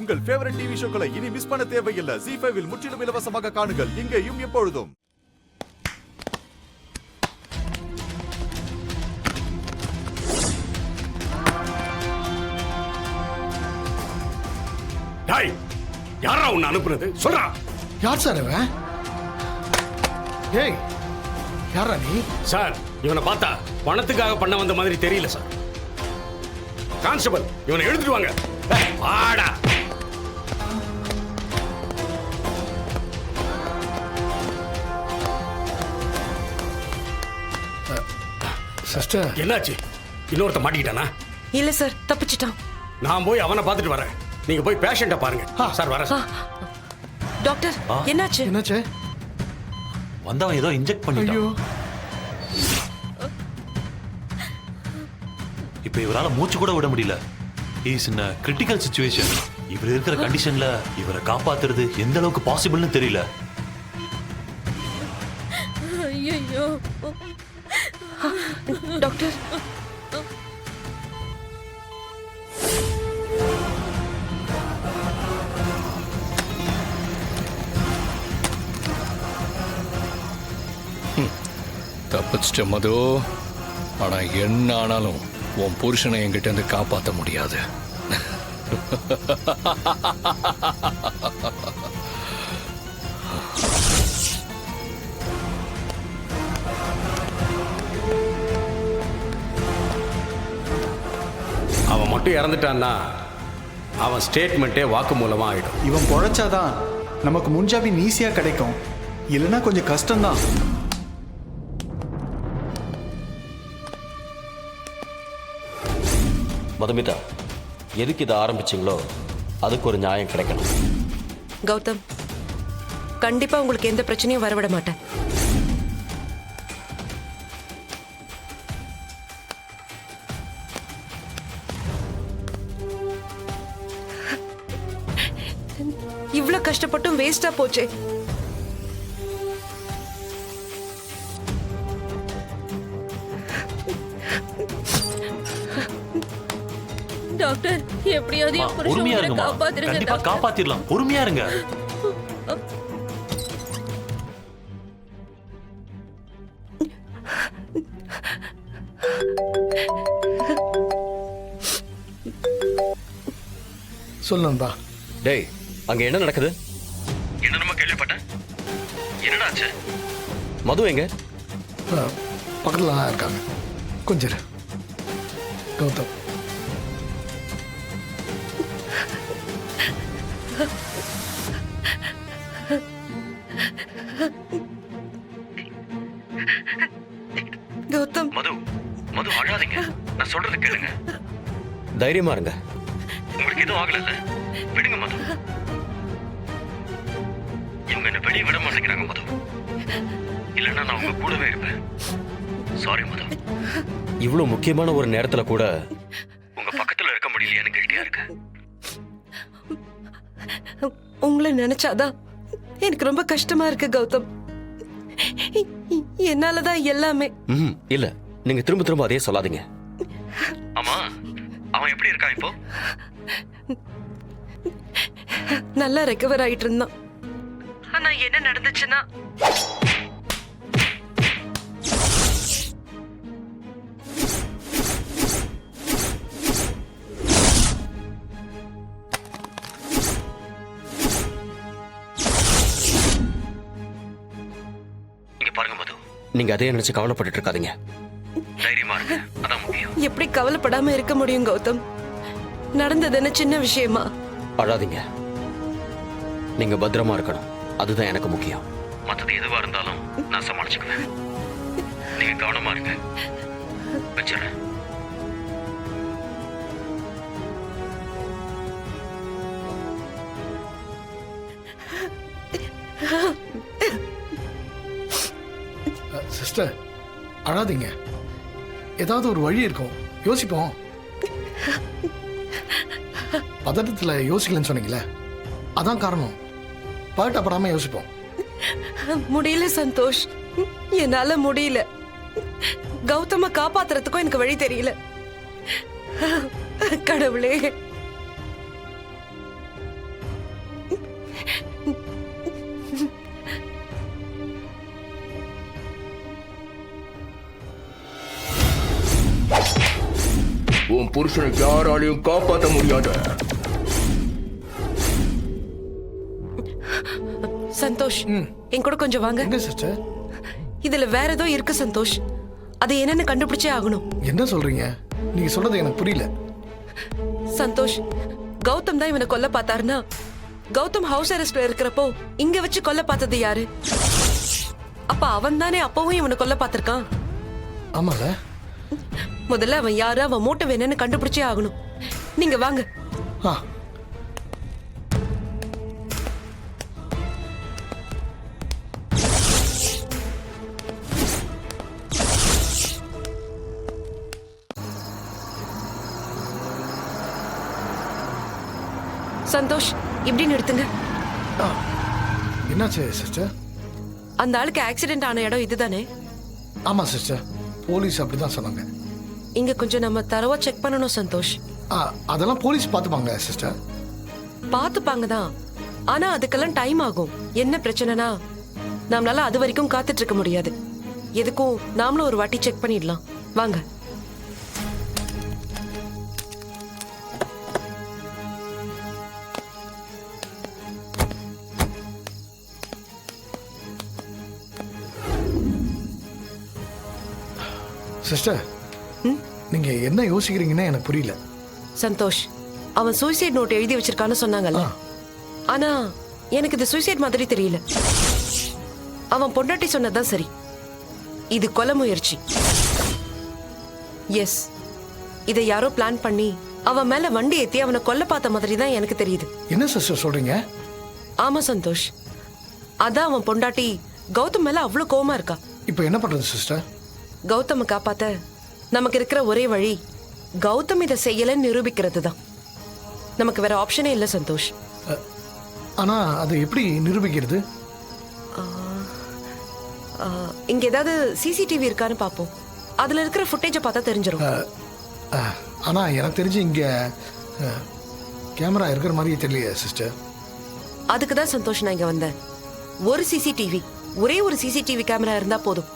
உங்கள் favourite TV ஷோக்களை இனி miss பண்ண தேவையில்லை. ZEE5 இல் முற்றிலும் இலவசமாக காணுங்கள். இங்கேயும் எப்பொழுதும். டாய், யாரா உன்னை அனுப்புனது சொல்றா. யார் சார் இவன்? ஏய், யாரா நீ? சார், இவனை பார்த்தா பணத்துக்காக பண்ண வந்த மாதிரி தெரியல சார். கான்ஸ்டபிள், இவனை எடுத்துட்டு வாங்க. வாடா. சிஸ்டர், என்னாச்சு? இன்னொருத்த மாட்டிக்கிட்டானா? இல்ல சார், தப்பிச்சிட்டான். நான் போய் அவனை பார்த்துட்டு வரேன். நீங்க போய் பேஷண்ட்டை பாருங்க. சார் வரேன் சார். டாக்டர், என்னாச்சு? என்னாச்சு? வந்தவன் ஏதோ இன்ஜெக்ட் பண்ணிட்டான். ஐயோ, இப்ப இவரால மூச்சு கூட விட முடியல. Is in critical situation. இவர் இருக்கிற கண்டிஷன்ல இவரை காப்பாத்துறது எந்த அளவுக்கு பாசிபிள்னு தெரியல. ஐயோ டாக்டர், தப்பிச்சிட்ட மது. ஆனா என்ன ஆனாலும் உன் புருஷனை என்கிட்ட இருந்து காப்பாற்ற முடியாது. அவன் மட்டும் இறந்துட்டான்னா அவன் ஸ்டேட்மெண்ட்டே வாக்கு மூலமா ஆயிடும். இவன் பொழைச்சாதான் நமக்கு முன்ஜாமீன் ஈஸியா கிடைக்கும். இல்லைன்னா கொஞ்சம் கஷ்டம்தான். மதுமிதா, எதுக்கு இதை ஆரம்பிச்சிங்களோ அதுக்கு ஒரு நியாயம் கிடைக்கணும். கௌதம், கண்டிப்பா உங்களுக்கு எந்த பிரச்சனையும் வரவிட மாட்டேன். இவ்ளோ கஷ்டப்பட்டும் வேஸ்டா போச்சே. டாக்டர், எப்படியாவது என் புருஷனை பொறுமையா இருங்கம்மா. காப்பாத்துறீங்க கண்டிப்பா டாக்டர். காப்பாத்திரலாம். பொறுமையா இருங்க. சொல்லும்பா. டேய், அங்க என்ன நடக்குது? என்ன நம்ம கேள்விப்பட்டேன். என்னடா ஆச்சு? மது எங்க? பக்கத்துல தான் இருக்காங்க. கொஞ்சம் இரு. கௌதம், கௌதம், மது, மது அழாதீங்க. நான் சொல்றது கேளுங்க. தைரியமா இருங்க. உங்களுக்கு எதுவும் ஆகல. விடுங்க மது. இவங்க என்ன வெளியே விட மாட்டேங்கிறாங்க மது. இல்லைன்னா நான் உங்க கூடவே இருப்பேன். சாரி மது. இவ்வளவு முக்கியமான ஒரு நேரத்துல கூட உங்க பக்கத்துல இருக்க முடியலையான்னு கில்ட்டியா இருக்கு. உங்களை நினைச்சாதான் எனக்கு ரொம்ப கஷ்டமா இருக்கு கௌதம். என்னாலதான் எல்லாமே. இல்ல, நீங்க திரும்ப திரும்ப அதே சொல்லாதீங்க. ஆமா, அவன் எப்படி இருக்கான் இப்போ? நல்லா ரெக்கவர் ஆயிட்டு இருந்தான். ஆனா என்ன நடந்துச்சுன்னா, இங்க பாருங்க மது, நீங்க அதே நினைச்சு கவலைப்பட்டு இருக்காதீங்க. தைரியமா இருங்க, அதான் முக்கியம். எப்படி கவலைப்படாம இருக்க முடியும் கௌதம்? நடந்தது என்ன சின்ன விஷயமா? அழாதீங்க. நீங்க பத்திரமா இருக்கணும், அதுதான் எனக்கு முக்கியம். மத்தது எதுவா இருந்தாலும் நான் சமாளிச்சுக்குவேன். நீங்க கவனமா இருங்க. வச்சிடறேன். சிஸ்டர், அழாதீங்க. ஏதாவது ஒரு வழி இருக்கும், யோசிப்போம். பதட்டத்துல யோசிக்கலன்னு சொன்னீங்களே, அதான் காரணம். பதட்டப்படாம யோசிப்போம். முடியல சந்தோஷ், என்னால முடியல. கௌதம காப்பாத்துறதுக்கும் எனக்கு வழி தெரியல. கடவுளே, புருஷனை யாராலையும் காப்பாற்ற முடியாது. சந்தோஷ் என் கூட கொஞ்சம் வாங்க. எங்க சிஸ்டர்? இதுல வேற ஏதோ இருக்கு சந்தோஷ். அது என்னன்னு கண்டுபிடிச்சே ஆகணும். என்ன சொல்றீங்க? நீங்க சொல்றது எனக்கு புரியல. சந்தோஷ், கௌதம் தான் இவனை கொல்ல பார்த்தாருன்னா கௌதம் ஹவுஸ் அரெஸ்ட்ல இருக்கிறப்போ இங்க வச்சு கொல்ல பார்த்தது யாரு? அப்ப அவன் தானே அப்பவும் இவனை கொல்ல பார்த்திருக்கான். ஆமால. முதல்ல அவன் யாரு, அவன் மூட்டை என்னன்னு கண்டுபிடிச்சே ஆகணும். நீங்க வாங்க. ஆ. சந்தோஷ், இப்படி நிறுத்துங்க. என்னாச்சு சிஸ்டர்? அந்த ஆளுக்கு ஆக்சிடென்ட் ஆன இடம் இதுதானே? ஆமா சிஸ்டர், போலீஸ் அப்படிதான் சொன்னாங்க. இங்க கொஞ்சம் நம்ம தரவா செக் பண்ணணும் சந்தோஷ். அதெல்லாம் போலீஸ் பார்த்துப்பாங்க சிஸ்டர். பாத்துப்பாங்க தான், ஆனா அதுக்கெல்லாம் டைம் ஆகும். என்ன பிரச்சனைனா நம்மளால அது வரைக்கும் காத்துட்டு இருக்க முடியாது. எதுக்கும் நாமளும் ஒரு வாட்டி செக் பண்ணிடலாம். வாங்க. சிஸ்டர், நீங்க என்ன யோசிக்கிறீங்கன்னு எனக்கு புரியல. சந்தோஷ், அவன் சூசைட் நோட் எழுதி வச்சிருக்கான்னு சொன்னாங்கல்ல, ஆனா எனக்கு இது சூசைட் மாதிரி தெரியல. அவன் பொண்டாட்டி சொன்னதுதான் சரி. இது கொலை முயற்சி. எஸ், இதை யாரோ பிளான் பண்ணி அவன் மேல வண்டி ஏத்தி அவனை கொல்ல பார்த்த மாதிரி தான் எனக்கு தெரியுது. என்ன சிஸ்டர் சொல்றீங்க? ஆமா சந்தோஷ், அதான் அவன் பொண்டாட்டி கௌதம் மேல அவ்வளவு கோவமா இருக்கா. இப்போ என்ன பண்றது சிஸ்டர்? கௌதம காப்பாத்த நமக்கு இருக்கிற ஒரே வழி கௌதம் இதை செய்யலன்னு நிரூபிக்கிறது தான். நமக்கு வேற ஆப்ஷனே இல்லை சந்தோஷ். ஆனா அது எப்படி நிரூபிக்கிறது? இங்க ஏதாவது சிசிடிவி இருக்கான்னு பாப்போம். அதுல இருக்கிற ஃபுட்டேஜை பார்த்தா தெரிஞ்சிடும். ஆனா எனக்கு தெரிஞ்சு இங்க கேமரா இருக்கிற மாதிரியே தெரியலையே சிஸ்டர். அதுக்கு தான் சந்தோஷ் நான் இங்க வந்தேன். ஒரே ஒரு சிசிடிவி கேமரா இருந்தா போதும்.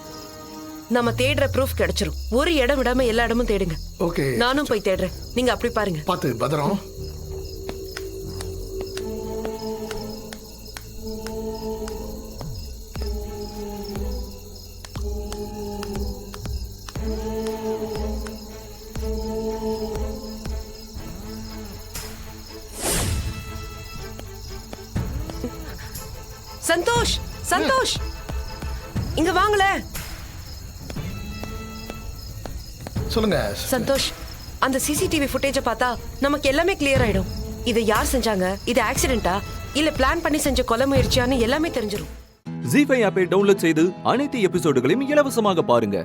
நம்ம தேடுற ப்ரூஃப் கிடைச்சிரும். ஒரு இடம் விடாம எல்லா இடமும் தேடுங்க. ஓகே, நானும் போய் தேடுறேன். நீங்க அப்படி பாருங்க. பார்த்து பத்திரம். சந்தோஷ், சந்தோஷ், இங்க வாங்கல. சொல்லுங்க சந்தோஷ், அந்த சிசிடிவி ஃபுட்டேஜை பார்த்தா நமக்கு எல்லாமே கிளியர் ஆயிடும். இதை யார் செஞ்சாங்க, இது ஆக்சிடென்ட்டா இல்ல பிளான் பண்ணி செஞ்ச கொலை முயற்சியான்னு எல்லாமே தெரிஞ்சிடும். ஜீ5 ஆப்பை டவுன்லோட் செய்து அனைத்து எபிசோடுகளையும் இலவசமாக பாருங்க.